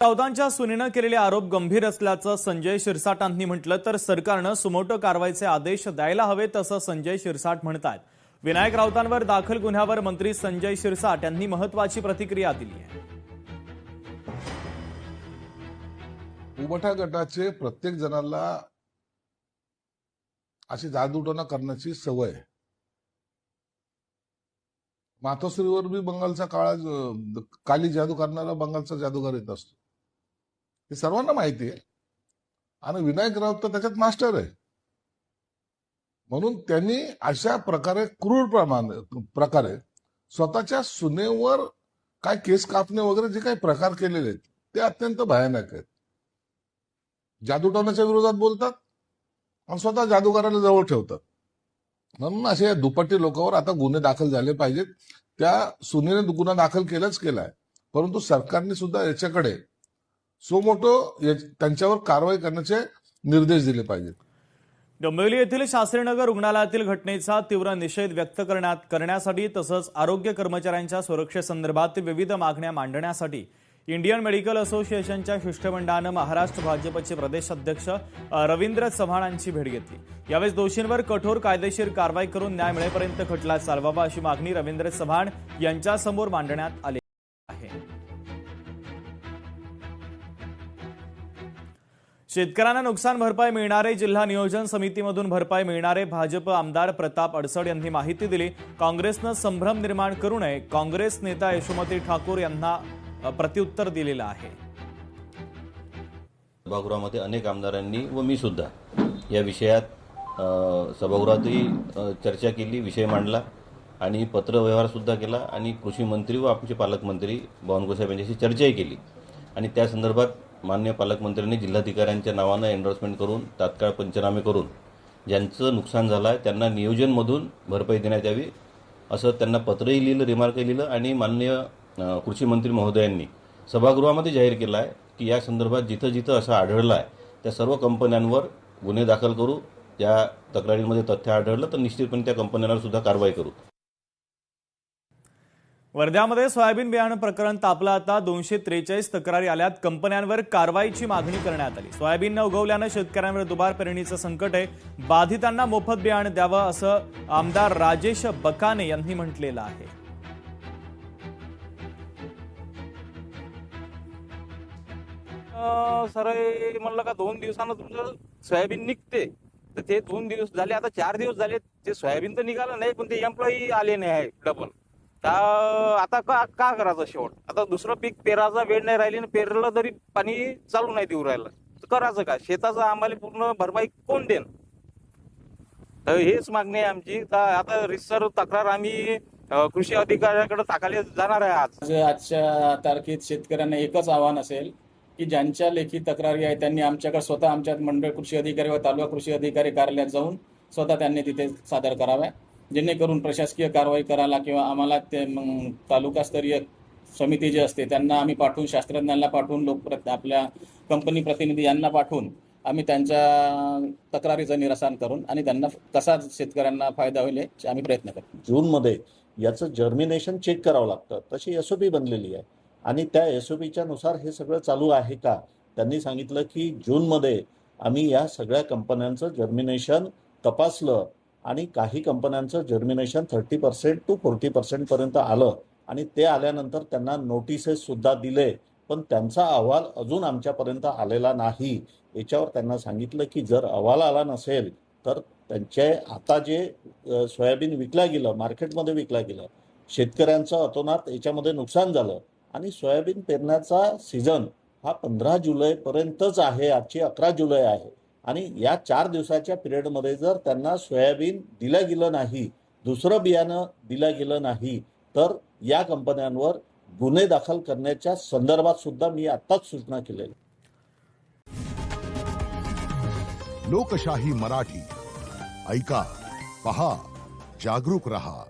राऊतांच्या सुनेनं केलेले आरोप गंभीर असल्याचं संजय शिरसाटांनी म्हटलं तर सरकारनं सुमोटो कारवाईचे आदेश द्यायला हवेत असं संजय शिरसाट म्हणतात। विनायक राऊतांवर दाखल गुन्ह्यावर मंत्री संजय शिरसाट यांनी महत्त्वाची प्रतिक्रिया दिली आहे। उमठा गटाचे प्रत्येक जणाला अशी जादूटोना करण्याची सवय आहे। मातोश्रीवर बी बंगालचा काली जादू करणारा बंगालचा जादूगार येत असतो, हे सर्वांना माहिती आहे। आणि विनायक राऊत तर त्याच्यात मास्टर आहे। म्हणून त्यांनी अशा प्रकारे क्रूर प्रकारे स्वतःच्या सुनेवर काय केस कापणे वगैरे जे काही प्रकार केलेले आहेत ते अत्यंत भयानक आहेत। जादूटोण्याच्या विरोधात बोलतात आणि स्वतः जादूगाराला जवळ ठेवतात। म्हणून असे दुपट्टी लोकांवर आता गुन्हे दाखल झाले पाहिजेत। त्या सुनेने गुन्हा दाखल केलाय, परंतु सरकारने सुद्धा याच्याकडे सोमोटो त्यांच्यावर कारवाई करण्याचे निर्देश दिले पाहिजेत। डोंबिवली येथील शास्त्रीनगर रुग्णालयातील घटनेचा तीव्र निषेध व्यक्त करण्यासाठी तसंच आरोग्य कर्मचाऱ्यांच्या सुरक्षेसंदर्भात विविध मागण्या मांडण्यासाठी इंडियन मेडिकल असोसिएशनच्या शिष्टमंडळानं महाराष्ट्र भाजपचे प्रदेश अध्यक्ष रवींद्र चव्हाणांची भेट घेतली। यावेळी दोषींवर कठोर कायदेशीर कारवाई करून न्याय मिळेपर्यंत खटला चालवावा अशी मागणी रवींद्र चव्हाण यांच्यासमोर मांडण्यात आली आहे। शेतकऱ्यांना नुकसान भरपाई मिळणारे जिल्हा नियोजन समितीमधून भरपाई मिळणारे भाजप आमदार प्रताप अडसड यांनी माहिती दिली। काँग्रेसनं संभ्रम निर्माण करू नये, काँग्रेस नेता यशोमती ठाकूर यांना प्रत्युत्तर दिलेलं आहे। सभागृहामध्ये अनेक आमदारांनी व मी सुद्धा या विषयात सभागृहातही चर्चा केली, विषय मांडला आणि पत्रव्यवहार सुद्धा केला आणि कृषी मंत्री व आमचे पालकमंत्री बावनकुळे साहेब यांच्याशी चर्चाही केली आणि त्या संदर्भात माननीय पालकमंत्र्यांनी जिल्हाधिकाऱ्यांच्या नावानं एंडोर्समेंट करून तात्काळ पंचनामे करून ज्यांचं नुकसान झालं आहे त्यांना नियोजनमधून भरपाई देण्यात यावी असं त्यांना पत्रही लिहिलं, रिमार्कही लिहिलं आणि माननीय कृषी मंत्री महोदयांनी सभागृहामध्ये जाहीर केलं आहे की या संदर्भात जिथं जिथं असं आढळलं आहे त्या सर्व कंपन्यांवर गुन्हे दाखल करू। त्या तक्रारींमध्ये तथ्य आढळलं तर निश्चितपणे त्या कंपन्यांवर सुद्धा कारवाई करू। वर्ध्यामध्ये सोयाबीन बियाणं प्रकरण तापलं। आता 243 तक्रारी आल्यात। कंपन्यांवर कारवाईची मागणी करण्यात आली। सोयाबीन न उगवल्यानं शेतकऱ्यांवर दुबार पेरणीचं संकट आहे। बाधितांना मोफत बियाणं द्यावं असं आमदार राजेश बकाने यांनी म्हटलेलं आहे। सर म्हणलं का 2 दिवसानं तुमचं सोयाबीन निघते तर ते 2 दिवस झाले, आता 4 दिवस झाले ते सोयाबीन तर निघालं नाही पण ते एम्प्लॉई आले नाही आहे डबल। आता का करायचं शेवट? आता दुसरं पीक पेराचा वेळ नाही राहिली ना, पेरलं तरी पाणी चालू नाही देऊ राहिलं तर करायचं का? शेताचं आम्हाला पूर्ण भरपाई कोण देन? तर हेच मागणी आहे आमची। आता रिसर तक्रार आम्ही कृषी अधिकाऱ्याकडे टाकायला जाणार आहे। आजच्या तारखेत शेतकऱ्यांना एकच आव्हान असेल की ज्यांच्या लेखी तक्रारी आहे त्यांनी आमच्याकडे स्वतः आमच्या मंडळ कृषी अधिकारी व तालुका कृषी अधिकारी कार्यालयात जाऊन स्वतः त्यांनी तिथे सादर कराव्या, जेणेकरून प्रशासकीय कारवाई करायला किंवा आम्हाला ते तालुकास्तरीय समिती जे असते त्यांना आम्ही पाठवून, शास्त्रज्ञांना पाठवून, आपल्या कंपनी प्रतिनिधी यांना पाठवून आम्ही त्यांच्या तक्रारीचं निरसन करून आणि त्यांना कसा शेतकऱ्यांना फायदा होईल आम्ही प्रयत्न करतो। जूनमध्ये याचं जर्मिनेशन चेक करावं लागतं, तशी एसओपी बनलेली आहे आणि त्या एसओपीच्या नुसार हे सगळं चालू आहे का? त्यांनी सांगितलं की जूनमध्ये आम्ही या सगळ्या कंपन्यांचं जर्मिनेशन तपासलं आणि काही कंपन्यांचं जर्मिनेशन 30% to 40% पर्यंत आलं आणि ते आल्यानंतर त्यांना नोटिसेस सुद्धा दिले, पण त्यांचा अहवाल अजून आमच्यापर्यंत आलेला नाही। याच्यावर त्यांना सांगितलं की जर अहवाल आला नसेल तर त्यांचे आता जे सोयाबीन विकला गेलं, मार्केटमध्ये विकला गेलं, शेतकऱ्यांचं अतोनात याच्यामध्ये नुकसान झालं आणि सोयाबीन पेरण्याचा सीझन हा 15 जुलैपर्यंतच आहे। आजची 11 जुलै आहे आणि या 4 दिवसाच्या पिरियडमध्ये जर त्यांना सोयाबीन दिलं गेलं नाही, दुसरं बियाणं दिलं गेलं नाही तर या कंपन्यांवर गुन्हे दाखल करण्याच्या संदर्भात सुद्धा मी आताच सूचना केलेली। लोकशाही मराठी ऐका, पहा, जागरूक रहा।